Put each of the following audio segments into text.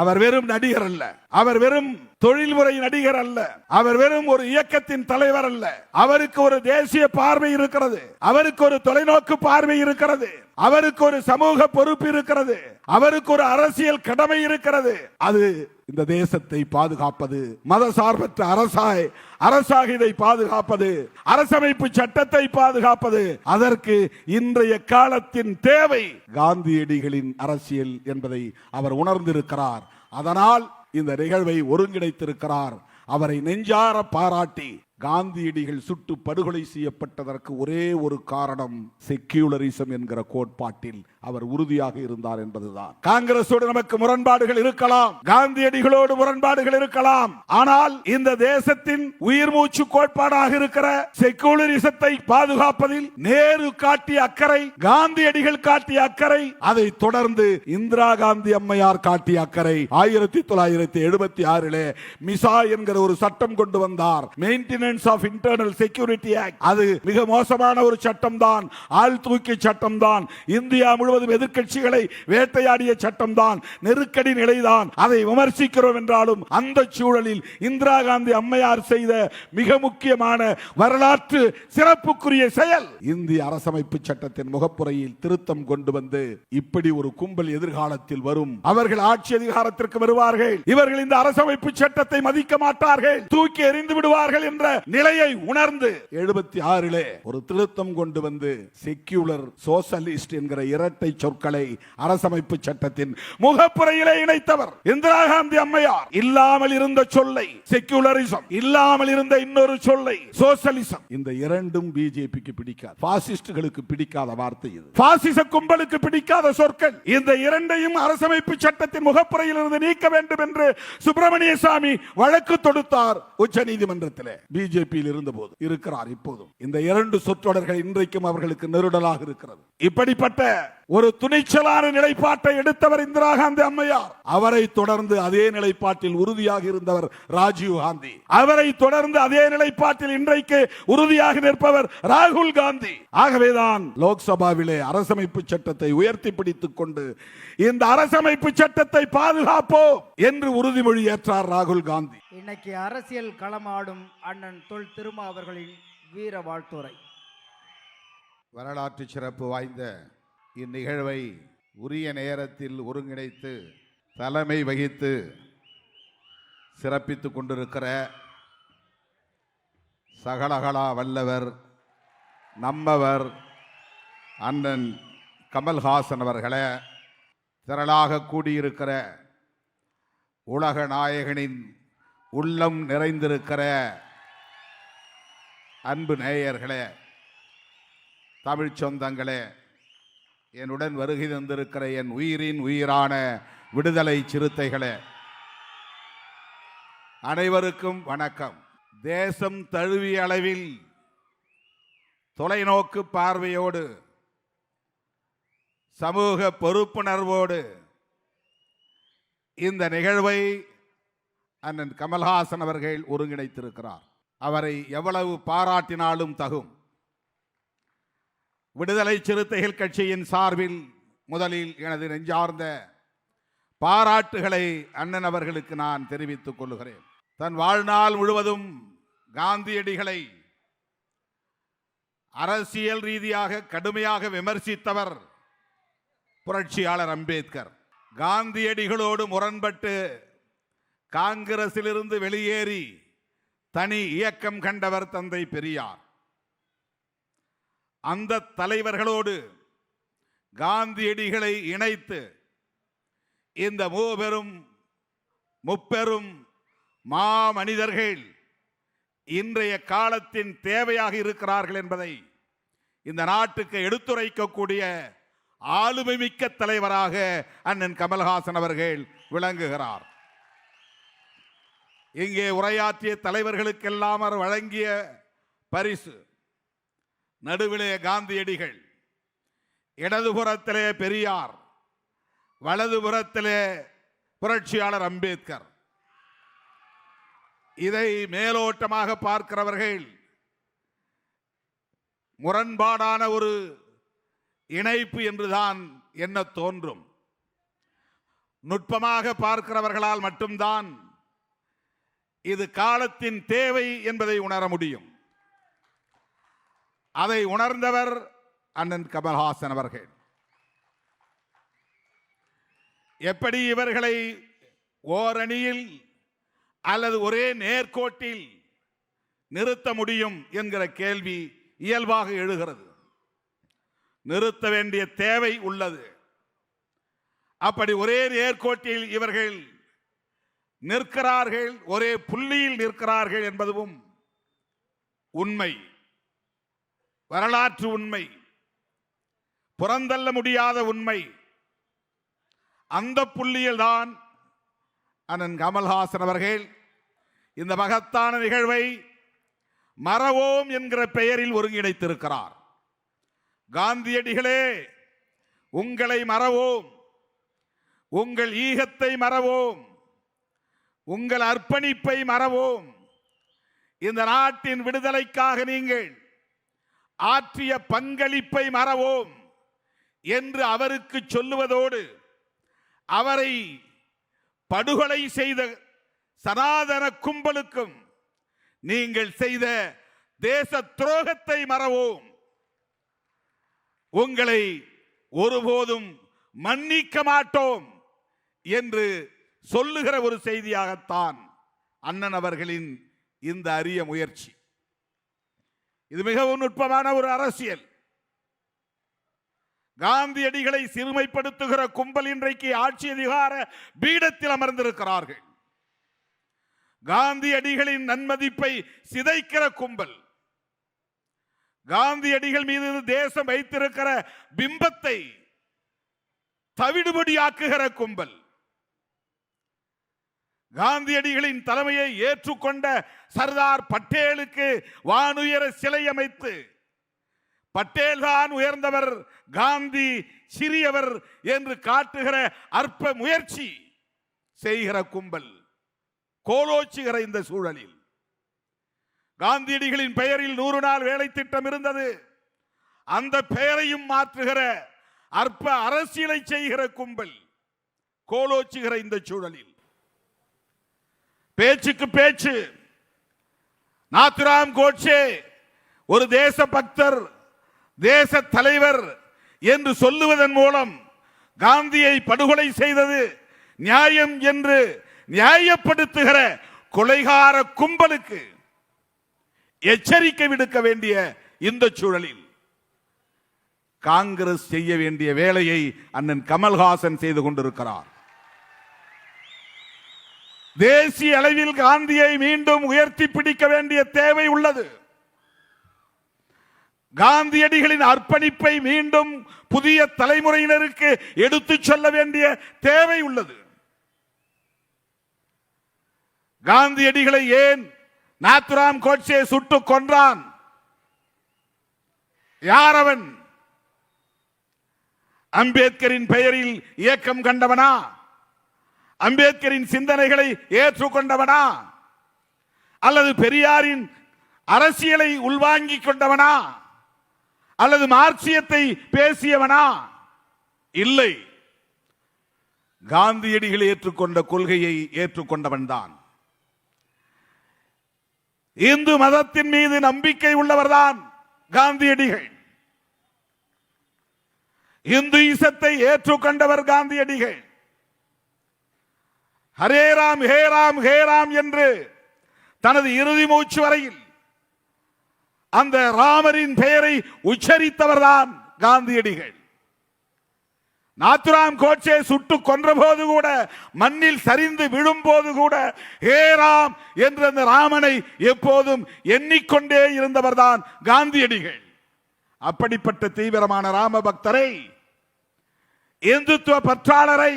அவர் வெறும் நடிகர் அல்ல, அவர் வெறும் தொழில்முறை நடிகர் அல்ல, அவர் வெறும் ஒரு இயக்கத்தின் தலைவர் அல்ல. அவருக்கு ஒரு தேசிய பார்வை இருக்கிறது, அவருக்கு ஒரு தொலைநோக்கு பார்வை இருக்கிறது, அவருக்கு ஒரு சமூக பொறுப்பு இருக்கிறது, அவருக்கு ஒரு அரசியல் கடமை இருக்கிறது. அது இந்த தேசத்தை பாதுகாப்பது, மதசார்பற்ற அரசாக இதை பாதுகாப்பது, அரசமைப்பு சட்டத்தை பாதுகாப்பது. அதற்கு இன்றைய காலத்தின் தேவை காந்தியடிகளின் அரசியல் என்பதை அவர் உணர்ந்திருக்கிறார். அதனால் இந்த நிகழ்வை ஒருங்கிணைத்திருக்கிறார். அவரை நெஞ்சார பாராட்டி, காந்தியடிகள் சுட்டு படுகொலை செய்யப்பட்டதற்கு ஒரே ஒரு காரணம் செக்யூலரிசம் என்கிற கோட்பாட்டில் அவர் உறுதியாக இருந்தார் என்பதுதான். காங்கிரஸோடு நமக்கு முரண்பாடுகள் இருக்கலாம், காந்தியடிகளோடு முரண்பாடுகள் இருக்கலாம், ஆனால் இந்த தேசத்தின் உயிர் மூச்சு கோட்பாடாக இருக்கிற செக்யூலரிசத்தை பாதுகாப்பதில் நேரு காட்டிய அக்கறை, காந்தியடிகள் காட்டிய அக்கறை, அதை தொடர்ந்து இந்திரா காந்தி அம்மையார் காட்டிய அக்கறை. 1976 மிசா என்கிற ஒரு சட்டம் கொண்டு வந்தார், maintenance of internal security act. அது மிக மோசமான ஒரு சட்டம் தான், ஆள் தூக்கி சட்டம் தான், இந்தியா முழுவதும் எதிர்க்கட்சிகளை வேட்டையாடிய சட்டம் தான், நெருக்கடி நிலைதான். அதை விமர்சிக்கிறோம் என்றாலும் அந்த சூழலில் இந்திரா காந்தி அம்மையார் செய்த மிக முக்கியமான வரலாற்று சிறப்புக்குரிய செயல், இந்திய அரசமைப்பு சட்டத்தின் முகப்புரையில் திருத்தம் கொண்டு வந்து, இப்படி ஒரு கும்பல் எதிர்காலத்தில் வரும், அவர்கள் ஆட்சி அதிகாரத்திற்கு வருவார்கள், இவர்கள் இந்த அரசமைப்பு சட்டத்தை மதிக்க மாட்டார்கள், தூக்கி எறிந்து விடுவார்கள் என்ற நிலையை உணர்ந்து 76 ஒரு திருத்தம் கொண்டு வந்து செக்யூலர் சோசலிஸ்ட் என்கிற இரட்டை சொற்களை அரசமைப்பு சட்டத்தின் முகப்புரையிலே இணைத்தவர் இந்திரா காந்தி அம்மையார். இல்லாமல் இருந்த சொல்லை செக்யூலரிசம், இல்லாமல் இருந்த இன்னொரு சொல்லை சோசலிசம். இந்த இரண்டும் பிஜேபிக்கு பிடிக்காது, பாசிஸ்டுகளுக்கு பிடிக்காத வார்த்தை இது, பாசிச கும்பலுக்கு பிடிக்காத சொற்கள். இந்த இரண்டையும் அரசமைப்பு சட்டத்தின் முகப்புரையில் இருந்து நீக்க வேண்டும் என்று சுப்பிரமணிய சாமி வழக்கு தொடுத்தார் உச்ச நீதிமன்றத்தில். பிஜேபியில் இருந்தபோது இருக்கிறார் இப்போதும். இந்த இரண்டு சொற்றொடர்கள் இன்றைக்கும் அவர்களுக்கு நெருடலாக இருக்கிறது. இப்படிப்பட்ட ஒரு துணிச்சலான நிலைப்பாட்டை எடுத்தவர் இந்திரா காந்தி அம்மையார். அவரை தொடர்ந்து அதே நிலைப்பாட்டில் உறுதியாக இருந்தவர் ராஜீவ் காந்தி. அவரை தொடர்ந்து அதே நிலைப்பாட்டில் இன்றைக்கு உறுதியாக நிற்பவர் ராகுல் காந்தி. ஆகவேதான் லோக்சபாவிலே அரசமைப்பு சட்டத்தை உயர்த்தி பிடித்துக் கொண்டு இந்த அரசமைப்பு சட்டத்தை பாதுகாப்போம் என்று உறுதிமொழி ஏற்றார் ராகுல் காந்தி. இன்னைக்கு அரசியல் களமாடும் அண்ணன் தொல் திருமா அவர்களின் வீர வாழ்த்துரை. வரலாற்று சிறப்பு வாய்ந்த இந்நிகழ்வை உரிய நேரத்தில் ஒருங்கிணைத்து தலைமை வகித்து சிறப்பித்துக் கொண்டிருக்கிற சகலகலா வல்லவர் நம்மவர் அண்ணன் கமல்ஹாசன் அவர்களே, திரளாக கூடியிருக்கிற உலக நாயகனின் உள்ளம் நிறைந்திருக்கிற அன்பு நேயர்களே, தமிழ் சொந்தங்களே, என்னுடன் வருகை தந்திருக்கிற என் உயிரின் உயிரான விடுதலை சிறுத்தைகளே, அனைவருக்கும் வணக்கம். தேசம் தழுவிய அளவில் தொலைநோக்கு பார்வையோடு, சமூக பொறுப்புணர்வோடு இந்த நிகழ்வை அண்ணன் கமல்ஹாசன் அவர்கள் ஒருங்கிணைத்திருக்கிறார். அவரை எவ்வளவு பாராட்டினாலும் தகும். விடுதலை சிறுத்தைகள் கட்சியின் சார்பில் முதலில் எனது நெஞ்சார்ந்த பாராட்டுகளை அண்ணன் அவர்களுக்கு நான் தெரிவித்துக் கொள்கிறேன். தன் வாழ்நாள் முழுவதும் காந்தியடிகளை அரசியல் ரீதியாக கடுமையாக விமர்சித்தவர் புரட்சியாளர் அம்பேத்கர். காந்தியடிகளோடு முரண்பட்டு காங்கிரசிலிருந்து வெளியேறி தனி இயக்கம் கண்டவர் தந்தை பெரியார். அந்த தலைவர்களோடு காந்தியடிகளை இணைத்து இந்த முப்பெரும் மாமனிதர்கள் இன்றைய காலத்தின் தேவையாக இருக்கிறார்கள் என்பதை இந்த நாட்டுக்கு எடுத்துரைக்கக்கூடிய ஆளுமை மிக்க தலைவராக அண்ணன் கமல்ஹாசன் அவர்கள் விளங்குகிறார். இங்கே உரையாற்றிய தலைவர்களுக்கெல்லாம் அவர் வழங்கிய பரிசு, நடுவிலே காந்தியடிகள், இடதுபுறத்திலே பெரியார், வலதுபுறத்திலே புரட்சியாளர் அம்பேத்கர். இதை மேலோட்டமாக பார்க்கிறவர்கள் முரண்பாடான ஒரு இணைப்பு என்றுதான் என்ன தோன்றும். நுட்பமாக பார்க்கிறவர்களால் மட்டும்தான் இது காலத்தின் தேவை என்பதை உணர முடியும். அதை உணர்ந்தவர் அண்ணன் கமல்ஹாசன் அவர்கள். எப்படி இவர்களை ஓரணியில் அல்லது ஒரே நேர்கோட்டில் நிறுத்த முடியும் என்கிற கேள்வி இயல்பாக எழுகிறது. நிறுத்த வேண்டிய தேவை உள்ளது. அப்படி ஒரே நேர்கோட்டில் இவர்கள் நிற்கிறார்கள், ஒரே புள்ளியில் நிற்கிறார்கள் என்பதும் உண்மை, வரலாற்று உண்மை, புறந்தள்ள முடியாத உண்மை. அந்த புள்ளியில் தான் அண்ணன் கமல்ஹாசன் அவர்கள் இந்த மகத்தான நிகழ்வை மறவோம் என்கிற பெயரில் ஒருங்கிணைத்திருக்கிறார். காந்தியடிகளே, உங்களை மறவோம், உங்கள் ஈகத்தை மறவோம், உங்கள் அர்ப்பணிப்பை மறவோம், இந்த நாட்டின் விடுதலைக்காக நீங்கள் ஆற்றிய பங்களிப்பை மறவோம் என்று அவருக்கு சொல்லுவதோடு அவரை படுகொலை செய்த சனாதன கும்பலுக்கும் நீங்கள் செய்த தேச துரோகத்தை மறவோம், உங்களை ஒருபோதும் மன்னிக்க மாட்டோம் என்று சொல்லுகிற ஒரு செய்தியாகத்தான் அண்ணன் அவர்களின் இந்த அரிய முயற்சி. இது மிகவும் நுட்பமான ஒரு அரசியல். காந்தியடிகளை சிறுமைப்படுத்துகிற கும்பல் இன்றைக்கு ஆட்சி அதிகார பீடத்தில் அமர்ந்திருக்கிறார்கள். காந்தியடிகளின் நன்மதிப்பை சிதைக்கிற கும்பல், காந்தியடிகள் மீது தேசம் வைத்திருக்கிற பிம்பத்தை தவிடுபடியாக்குகிற கும்பல், காந்தியடிகளின் தலைமையை ஏற்றுக்கொண்ட சர்தார் பட்டேலுக்கு வானுயர சிலை அமைத்து பட்டேல் தான் உயர்ந்தவர், காந்தி சிறியவர் என்று காட்டுகிற அற்ப முயற்சி செய்கிற கும்பல் கோலோச்சுகிற இந்த சூழலில் காந்தியடிகளின் பெயரில் 100 நாள் வேலை திட்டம் இருந்தது. அந்த பெயரையும் மாற்றுகிற அற்ப அரசியலை செய்கிற கும்பல் கோலோச்சுகிற இந்த சூழலில் பேச்சுக்கு பேச்சு நாத்துராம் கோட்சே ஒரு தேச பக்தர், தேச தலைவர் என்று சொல்லுவதன் மூலம் காந்தியை படுகொலை செய்தது நியாயம் என்று நியாயப்படுத்துகிற கொலைகார கும்பலுக்கு எச்சரிக்கை விடுக்க வேண்டிய இந்த சூழலில் காங்கிரஸ் செய்ய வேண்டிய வேலையை அண்ணன் கமல்ஹாசன் செய்து கொண்டிருக்கிறார். தேசிய அளவில் காந்தியை மீண்டும் உயர்த்தி பிடிக்க வேண்டிய தேவை உள்ளது. காந்தியடிகளின் அர்ப்பணிப்பை மீண்டும் புதிய தலைமுறையினருக்கு எடுத்துச் சொல்ல வேண்டிய தேவை உள்ளது. காந்தியடிகளை ஏன் நாத்துராம் கோட்சே சுட்டுக் கொன்றான்? யார் அவன்? அம்பேத்கரின் பெயரில் இயக்கம் கண்டவனா? அம்பேத்கரின் சிந்தனைகளை ஏற்றுக்கொண்டவனா? அல்லது பெரியாரின் அரசியலை உள்வாங்கிக் கொண்டவனா? அல்லது மார்க்சியத்தை பேசியவனா? இல்லை, காந்தியடிகள் ஏற்றுக்கொண்ட கொள்கையை ஏற்றுக்கொண்டவன் தான். இந்து மதத்தின் மீது நம்பிக்கை உள்ளவர்தான் காந்தியடிகள். இந்துயிசத்தை ஏற்றுக்கொண்டவர் காந்தியடிகள். ஹரே ராம் ஹே ராம் ஹே ராம் என்று தனது இறுதி மூச்சு வரையில் அந்த ராமரின் பெயரை உச்சரித்தவர்தான் காந்தியடிகள். நாத்துராம் கோட்சே சுட்டு கொன்ற போது கூட, மண்ணில் சரிந்து விழும் போது கூட ஹே ராம் என்ற அந்த ராமனை எப்போதும் எண்ணிக்கொண்டே இருந்தவர்தான் காந்தியடிகள். அப்படிப்பட்ட தீவிரமான ராம பக்தரை, இந்துத்துவ பற்றாளரை,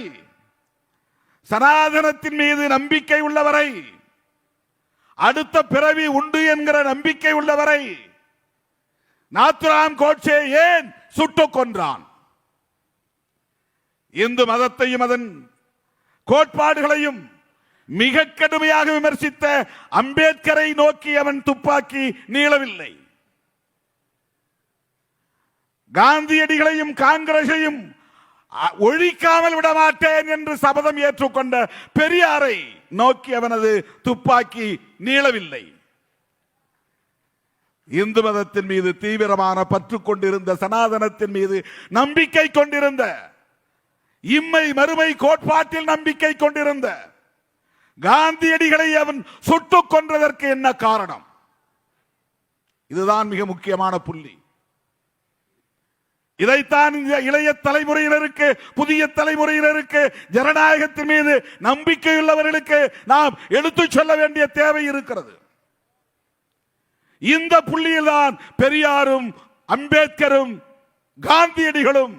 சனாதனத்தின் மீது நம்பிக்கை உள்ளவரை, அடுத்த பிறவி உண்டு என்கிற நம்பிக்கை உள்ளவரை நாத்துராம் கோட்சே ஏன் சுட்டுக் கொன்றான்? இந்து மதத்தையும் அதன் கோட்பாடுகளையும் மிக கடுமையாக விமர்சித்த அம்பேத்கரை நோக்கி அவன் துப்பாக்கி நீளவில்லை. காந்தியடிகளையும் காங்கிரஸையும் ஒழிக்காமல் விட மாட்டேன் என்று சபதம் ஏற்றுக்கொண்ட பெரியாரை நோக்கி அவனது துப்பாக்கி நீளவில்லை. இந்து மதத்தின் மீது தீவிரமான பற்று கொண்டிருந்த, சனாதனத்தின் மீது நம்பிக்கை கொண்டிருந்த, இம்மை மறுமை கோட்பாட்டில் நம்பிக்கை கொண்டிருந்த காந்தியடிகளை அவன் சுட்டுக் கொன்றதற்கு என்ன காரணம்? இதுதான் மிக முக்கியமான புள்ளி. இதைத்தான் இந்த இளைய தலைமுறையினருக்கு, புதிய தலைமுறையினருக்கு, ஜனநாயகத்தின் மீது நம்பிக்கையுள்ளவர்களுக்கு நாம் எடுத்துச் சொல்ல வேண்டிய தேவை இருக்கிறது. இந்த புள்ளியில் தான் பெரியாரும் அம்பேத்கரும் காந்தியடிகளும்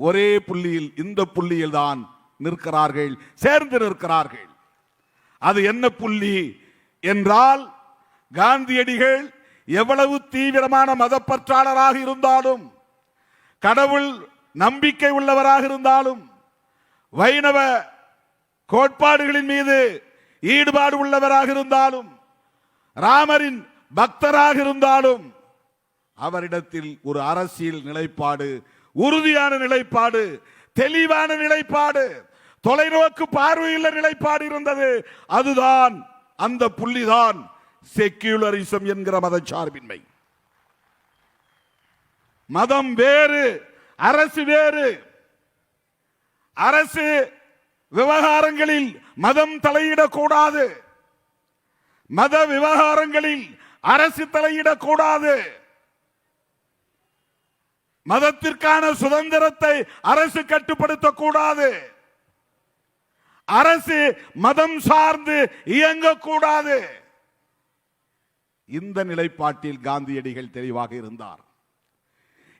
ஒரே புள்ளியில், இந்த புள்ளியில் தான் நிற்கிறார்கள், சேர்ந்து நிற்கிறார்கள். அது என்ன புள்ளி என்றால், காந்தியடிகள் எவ்வளவு தீவிரமான மதப்பற்றாளராக இருந்தாலும், கடவுள் நம்பிக்கை உள்ளவராக இருந்தாலும், வைணவ கோட்பாடுகளின் மீது ஈடுபாடு உள்ளவராக இருந்தாலும், ராமரின் பக்தராக இருந்தாலும், அவரிடத்தில் ஒரு அரசியல் நிலைப்பாடு, உறுதியான நிலைப்பாடு, தெளிவான நிலைப்பாடு, தொலைநோக்கு பார்வையுள்ள நிலைப்பாடு இருந்தது. அதுதான், அந்த புள்ளிதான் செக்யூலரிசம் என்கிற மதச்சார்பின்மை. மதம் வேறு, அரசு வேறு. அரசு விவகாரங்களில் மதம் தலையிடக்கூடாது, மத விவகாரங்களில் அரசு தலையிடக்கூடாது. மதத்திற்கான சுதந்திரத்தை அரசு கட்டுப்படுத்தக்கூடாது. அரசு மதம் சார்ந்து இயங்கக்கூடாது. இந்த நிலைப்பாட்டில் காந்தியடிகள் தெளிவாக இருந்தார்.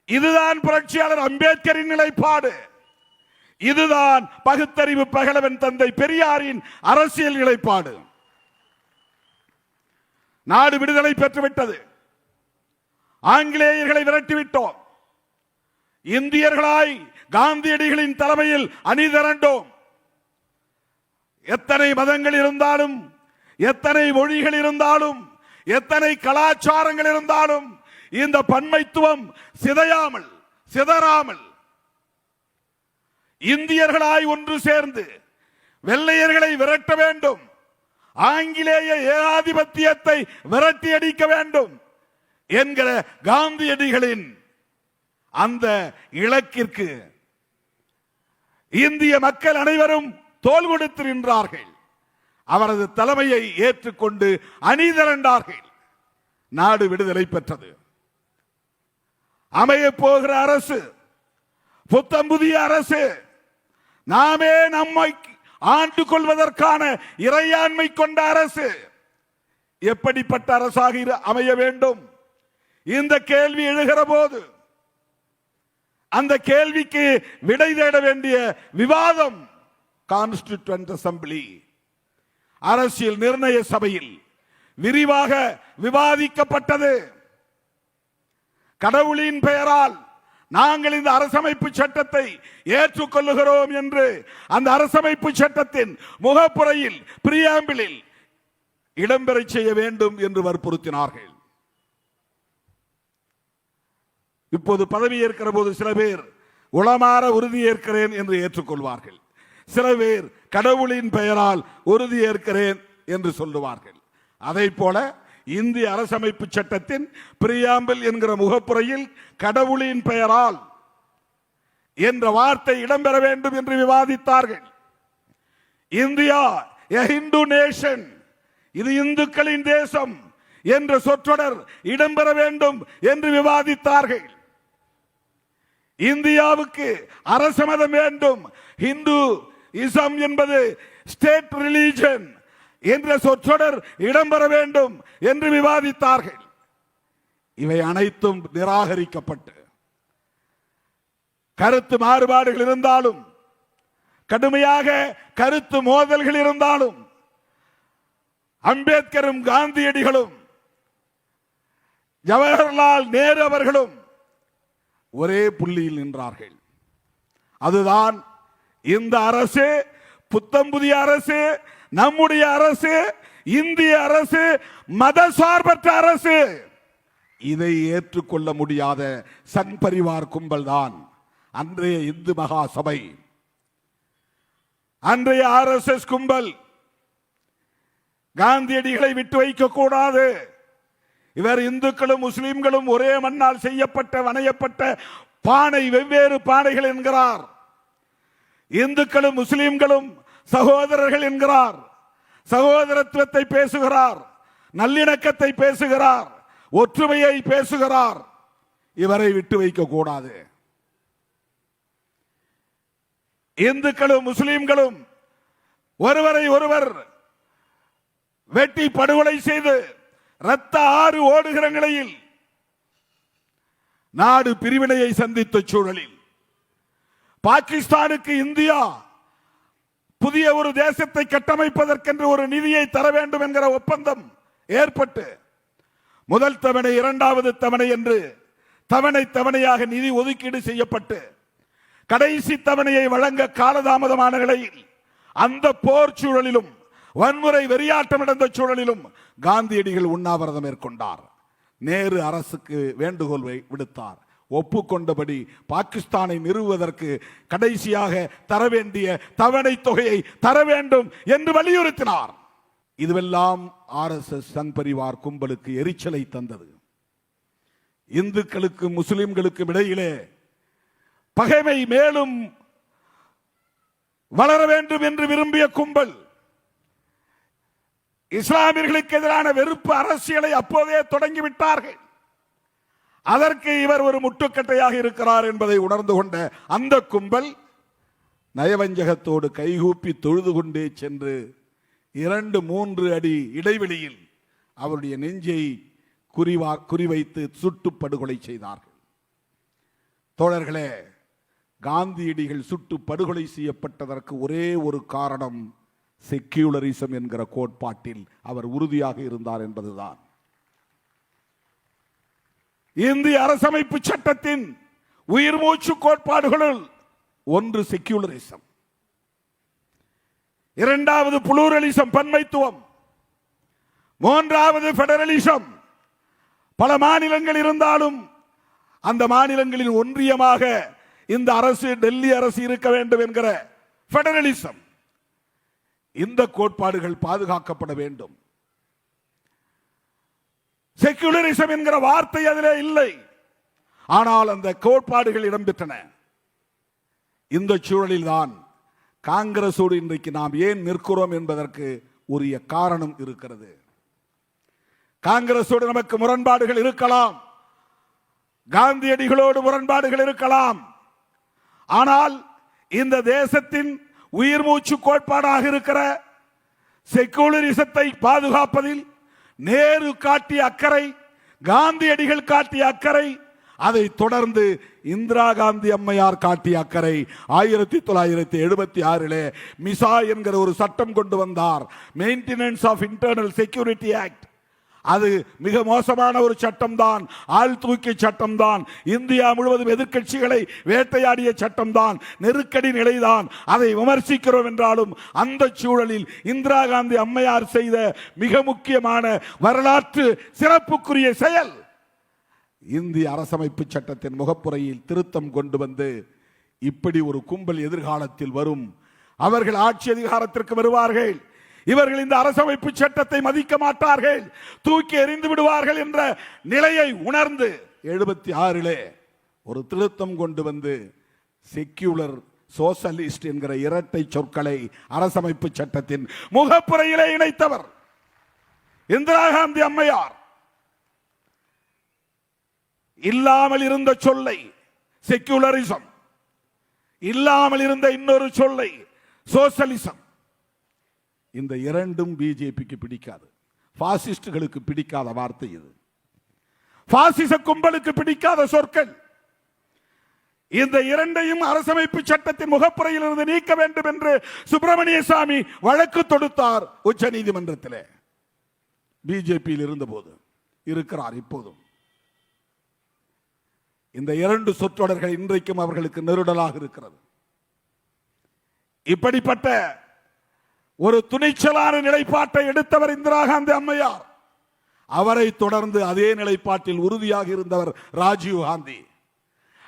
இதுதான் புரட்சியாளர் அம்பேத்கரின் நிலைப்பாடு. இதுதான் பகுத்தறிவு பகலவன் தந்தை பெரியாரின் அரசியல் நிலைப்பாடு. நாடு விடுதலை பெற்றுவிட்டது. ஆங்கிலேயர்களை விரட்டிவிட்டோம். இந்தியர்களாய் காந்தியடிகளின் தலைமையில் அணி திரண்டோம். எத்தனை மதங்கள் இருந்தாலும், எத்தனை மொழிகள் இருந்தாலும், எத்தனை கலாச்சாரங்கள் இருந்தாலும், இந்த பன்மைத்துவம் சிதையாமல், சிதறாமல் இந்தியர்களாய் ஒன்று சேர்ந்து வெள்ளையர்களை விரட்ட வேண்டும், ஆங்கிலேய ஏகாதிபத்தியத்தை விரட்டி அடிக்க வேண்டும் என்கிற காந்தியடிகளின் அந்த இலக்கிற்கு இந்திய மக்கள் அனைவரும் தோள் கொடுத்து நின்றார்கள். அவரது தலைமையை ஏற்றுக்கொண்டு அணி திரண்டார்கள். நாடு விடுதலை பெற்றது. அமைய போகிற அரசு, புத்தம் புதிய அரசு, நாமே நம்மை ஆண்டு கொள்வதற்கான இறையாண்மை கொண்ட அரசு எப்படிப்பட்ட அரசாக அமைய வேண்டும்? இந்த கேள்வி எழுகிற போது அந்த கேள்விக்கு விடை தேட வேண்டிய விவாதம் கான்ஸ்டிடியூவன்ட் அசெம்பிளி, அரசியல் நிர்ணய சபையில் விரிவாக விவாதிக்கப்பட்டது. கடவுளின் பெயரால் நாங்கள் இந்த அரசமைப்பு சட்டத்தை ஏற்றுக்கொள்ளுகிறோம் என்று அந்த அரசமைப்பு சட்டத்தின் முகப்புரையில், பிரியாம்பிளில் இடம்பெற செய்ய வேண்டும் என்று வற்புறுத்தினார்கள். இப்போது பதவி ஏற்கிற போது சில பேர் உளமாற உறுதியேற்கிறேன் என்று ஏற்றுக்கொள்வார்கள். சில பேர் கடவுளின் பெயரால் உறுதியேற்கிறேன் என்று சொல்லுவார்கள். அதை போல இந்திய அரசமைப்பு சட்டத்தின் பிரியாம்பிள் என்கிற முகப்புரையில் கடவுளின் பெயரால் என்ற வார்த்தை இடம்பெற வேண்டும் என்று விவாதித்தார்கள். இந்தியா a Hindu nation, இது இந்துக்களின் தேசம் என்ற சொற்றொடர் இடம்பெற வேண்டும் என்று விவாதித்தார்கள். இந்தியாவுக்கு அரச மதம் வேண்டும், ஹிந்து இசம் என்பது ஸ்டேட் ரிலிஜன் என்ற சொற்றொடர் இடம்பெற வேண்டும் என்று விவாதித்தார்கள். இவை அனைத்தும் நிராகரிக்கப்பட்டு, கருத்து மாறுபாடுகள் இருந்தாலும், கடுமையாக கருத்து மோதல்கள் இருந்தாலும், அம்பேத்கரும் காந்தியடிகளும் ஜவஹர்லால் நேரு அவர்களும் ஒரே புள்ளியில் நின்றார்கள். அதுதான் இந்த அரசு, புத்தம் புதிய அரசு, நம்முடைய அரசு, இந்திய அரசு, மதசார்பற்ற அரசு. இதை ஏற்றுக்கொள்ள முடியாத சங் பரிவார் கும்பல் தான் அன்றைய இந்து மகா சபை, அன்றைய RSS கும்பல் காந்தியடிகளை விட்டு வைக்க கூடாது. இவர் இந்துக்களும் முஸ்லிம்களும் ஒரே மண்ணால் செய்யப்பட்ட வணையப்பட்ட பானை, வெவ்வேறு பானைகள் என்கிறார். இந்துக்களும் முஸ்லிம்களும் சகோதரர்கள் என்கிறார். சகோதரத்துவத்தை பேசுகிறார், நல்லிணக்கத்தை பேசுகிறார், ஒற்றுமையை பேசுகிறார். இவரை விட்டு வைக்க கூடாது. இந்துக்களும் முஸ்லிம்களும் ஒருவரை ஒருவர் வெட்டி படுகொலை செய்து இரத்த ஆறு ஓடுகிற நிலையில், நாடு பிரிவினையை சந்தித்த சூழலில், பாகிஸ்தானுக்கு இந்தியா புதிய ஒரு தேசத்தை கட்டமைப்பதற்கென்று ஒரு நிதியை தர வேண்டும் என்கிற ஒப்பந்தம் ஏற்பட்டு, முதல் தவணை, இரண்டாவது தவணை என்று தவணை தவணையாக நிதி ஒதுக்கீடு செய்யப்பட்டு, கடைசி தவணையை வழங்க காலதாமதமான நிலையில், அந்த போர் சூழலிலும் வன்முறை வெறியாட்டம் நடந்த சூழலிலும் காந்தியடிகள் உண்ணாவிரதம் மேற்கொண்டார். நேரு அரசுக்கு வேண்டுகோள் விடுத்தார். ஒப்புக்கொண்டபடி பாகிஸ்தானை நிறுவுவதற்கு கடைசியாக தர வேண்டிய தவணை தொகையை தர வேண்டும் என்று வலியுறுத்தினார். இதுவெல்லாம் RSS சங் பரிவார் கும்பலுக்கு எரிச்சலை தந்தது. இந்துக்களுக்கு முஸ்லிம்களுக்கு இடையிலே பகைமை மேலும் வளர வேண்டும் என்று விரும்பிய கும்பல் இஸ்லாமியர்களுக்கு எதிரான வெறுப்பு அரசியலை அப்போதே தொடங்கிவிட்டார்கள். அதற்கு இவர் ஒரு முட்டுக்கட்டையாக இருக்கிறார் என்பதை உணர்ந்து கொண்ட அந்த கும்பல் நயவஞ்சகத்தோடு கைகூப்பி தொழுது கொண்டே சென்று 2-3 அடி இடைவெளியில் அவருடைய நெஞ்சை குறிவைத்து சுட்டு படுகொலை செய்தார்கள். தோழர்களே, காந்தியடிகள் சுட்டு படுகொலை செய்யப்பட்டதற்கு ஒரே ஒரு காரணம், செக்யூலரிசம் என்கிற கோட்பாட்டில் அவர் உறுதியாக இருந்தார் என்பதுதான். இந்திய அரசமைப்பு சட்டத்தின் உயிர் மூச்சு கோட்பாடுகளுள் ஒன்று செக்யூலரிசம், இரண்டாவது புளூரலிசம், பன்மைத்துவம், மூன்றாவது பெடரலிசம். பல மாநிலங்கள் இருந்தாலும் அந்த மாநிலங்களின் ஒன்றியமாக இந்த அரசு, டெல்லி அரசு இருக்க வேண்டும் என்கிற பெடரலிசம். இந்த கோட்பாடுகள் பாதுகாக்கப்பட வேண்டும். செக்யூலரிசம் என்கிற வார்த்தை அதிலே இல்லை, ஆனால் அந்த கோட்பாடுகள் இடம்பெற்றன. இந்த சூழலில் தான் காங்கிரசோடு இன்றைக்கு நாம் ஏன் நிற்கிறோம் என்பதற்கு உரிய காரணம் இருக்கிறது. காங்கிரசோடு நமக்கு முரண்பாடுகள் இருக்கலாம், காந்தியடிகளோடு முரண்பாடுகள் இருக்கலாம், ஆனால் இந்த தேசத்தின் உயிர் மூச்சு கோட்பாடாக இருக்கிற செக்குலரிசத்தை பாதுகாப்பதில் நேரு காட்டிய அக்கறை, காந்தியடிகள் காட்டிய அக்கறை, அதை தொடர்ந்து இந்திரா காந்தி அம்மையார் காட்டிய அக்கறை. 1976 மிசா என்கிற ஒரு சட்டம் கொண்டு வந்தார், maintenance of internal security act. அது மிக மோசமான ஒரு சட்டம் தான், ஆள் தூக்கிய சட்டம் தான், இந்தியா முழுவதும் எதிர்க்கட்சிகளை வேட்டையாடிய சட்டம் தான், நெருக்கடி நிலைதான். அதை விமர்சிக்கிறோம் என்றாலும் அந்த சூழலில் இந்திரா காந்தி அம்மையார் செய்த மிக முக்கியமான வரலாற்று சிறப்புக்குரிய செயல், இந்திய அரசமைப்பு சட்டத்தின் முகப்புரையில் திருத்தம் கொண்டு வந்து, இப்படி ஒரு கும்பல் எதிர்காலத்தில் வரும், அவர்கள் ஆட்சி அதிகாரத்திற்கு வருவார்கள், இவர்கள் இந்த அரசமைப்பு சட்டத்தை மதிக்க மாட்டார்கள், தூக்கி எறிந்து விடுவார்கள் என்ற நிலையை உணர்ந்து 76 ஒரு திருத்தம் கொண்டு வந்து செக்யூலர், சோசலிஸ்ட் என்கிற இரட்டை சொற்களை அரசமைப்பு சட்டத்தின் முகப்புரையிலே இணைத்தவர் இந்திரா காந்தி அம்மையார். இல்லாமல் இருந்த சொல்லை செக்யூலரிசம், இல்லாமல் இருந்த இன்னொரு சொல்லை சோசலிசம். இந்த இரண்டும் பிஜேபிக்கு பிடிக்காது, பாசிஸ்டுகளுக்கு பிடிக்காத வார்த்தை இது, பாசிச கும்பலுக்கு பிடிக்காத சொற்கள். இந்த இரண்டையும் அரசமைப்பு சட்டத்தின் முகப்புரையில் இருந்து நீக்க வேண்டும் என்று சுப்பிரமணிய சாமி வழக்கு தொடுத்தார் உச்ச நீதிமன்றத்தில். பிஜேபியில் இருந்தபோது, இருக்கிறார் இப்போதும். இந்த இரண்டு சொற்றொடர்கள் இன்றைக்கும் அவர்களுக்கு நெருடலாக இருக்கிறது. இப்படிப்பட்ட ஒரு துணிச்சலான நிலைப்பாட்டை எடுத்தவர் இந்திரா காந்தி அம்மையார். அவரை தொடர்ந்து அதே நிலைப்பாட்டில் உறுதியாக இருந்தவர் ராஜீவ் காந்தி.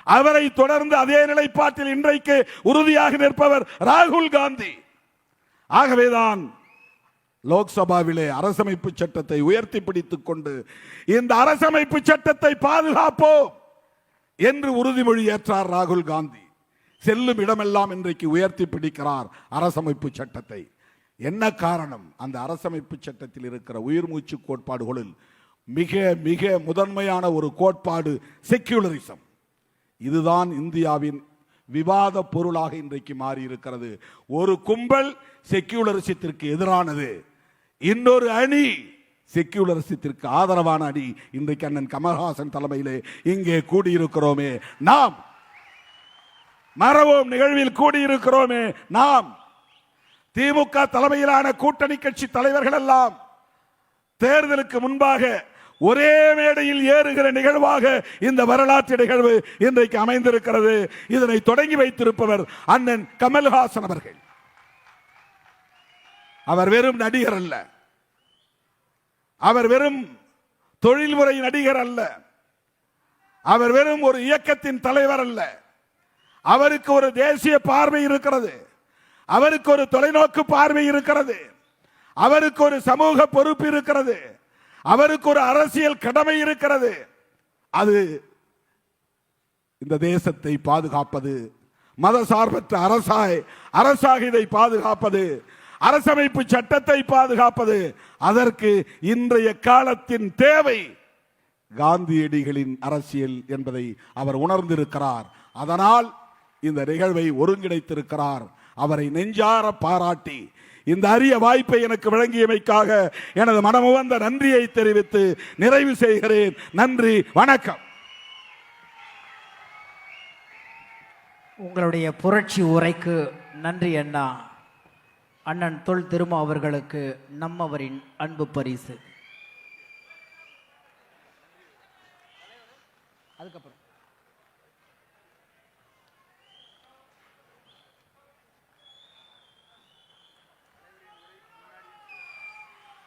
அவரை தொடர்ந்து அதே நிலைப்பாட்டில் இன்றைக்கு உறுதியாக நிற்பவர் ராகுல் காந்தி. ஆகவேதான் லோக்சபாவிலே அரசமைப்பு சட்டத்தை உயர்த்தி பிடித்துக் கொண்டு இந்த அரசமைப்பு சட்டத்தை பாதுகாப்போம் என்று உறுதிமொழி ஏற்றார் ராகுல் காந்தி. செல்லும் இடமெல்லாம் இன்றைக்கு உயர்த்தி பிடிக்கிறார் அரசமைப்பு சட்டத்தை. என்ன காரணம்? அந்த அரசமைப்பு சட்டத்தில் இருக்கிற உயிர் மூச்சு கோட்பாடுகளில் மிக மிக முதன்மையான ஒரு கோட்பாடு செக்யூலரிசம். இதுதான் இந்தியாவின் விவாத பொருளாக இன்றைக்கு மாறி இருக்கிறது. ஒரு கும்பல் செக்யூலரிசத்திற்கு எதிரானது, இன்னொரு அணி செக்யூலரிசத்திற்கு ஆதரவான அணி. இன்றைக்கு அண்ணன் கமல்ஹாசன் தலைமையிலே இங்கே கூடியிருக்கிறோமே நாம், மறவோம் நிகழ்வில் கூடியிருக்கிறோமே நாம், திமுக தலைமையிலான கூட்டணி கட்சி தலைவர்கள் எல்லாம் தேர்தலுக்கு முன்பாக ஒரே மேடையில் ஏறுகிற நிகழ்வாக இந்த வரலாற்று நிகழ்வு இன்றைக்கு அமைந்திருக்கிறது. இதனை தொடங்கி வைத்திருப்பவர் அண்ணன் கமல்ஹாசன் அவர்கள். அவர் வெறும் நடிகர் அல்ல, அவர் வெறும் தொழில்முறை நடிகர் அல்ல, அவர் வெறும் ஒரு இயக்கத்தின் தலைவர் அல்ல. அவருக்கு ஒரு தேசிய பார்வை இருக்கிறது, அவருக்கு ஒரு தொலைநோக்கு பார்வை இருக்கிறது, அவருக்கு ஒரு சமூக பொறுப்பு இருக்கிறது, அவருக்கு ஒரு அரசியல் கடமை இருக்கிறது. அது இந்த தேசத்தை பாதுகாப்பது, மதசார்பற்ற அரசாக இதை பாதுகாப்பது, அரசமைப்பு சட்டத்தை பாதுகாப்பது. அதற்கு இன்றைய காலத்தின் தேவை காந்தியடிகளின் அரசியல் என்பதை அவர் உணர்ந்திருக்கிறார். அதனால் இந்த நிகழ்வை ஒருங்கிணைத்திருக்கிறார். அவரை நெஞ்சார பாராட்டி இந்த அரிய வாய்ப்பை எனக்கு வழங்கியமைக்காக எனது மனமுவந்த நன்றியை தெரிவித்து நிறைவு செய்கிறேன். நன்றி, வணக்கம். உங்களுடைய புரட்சி உரைக்கு நன்றி அண்ணா. அண்ணன் தொல் திருமா அவர்களுக்கு நம்மவரின் அன்பு பரிசு. அதுக்கப்புறம்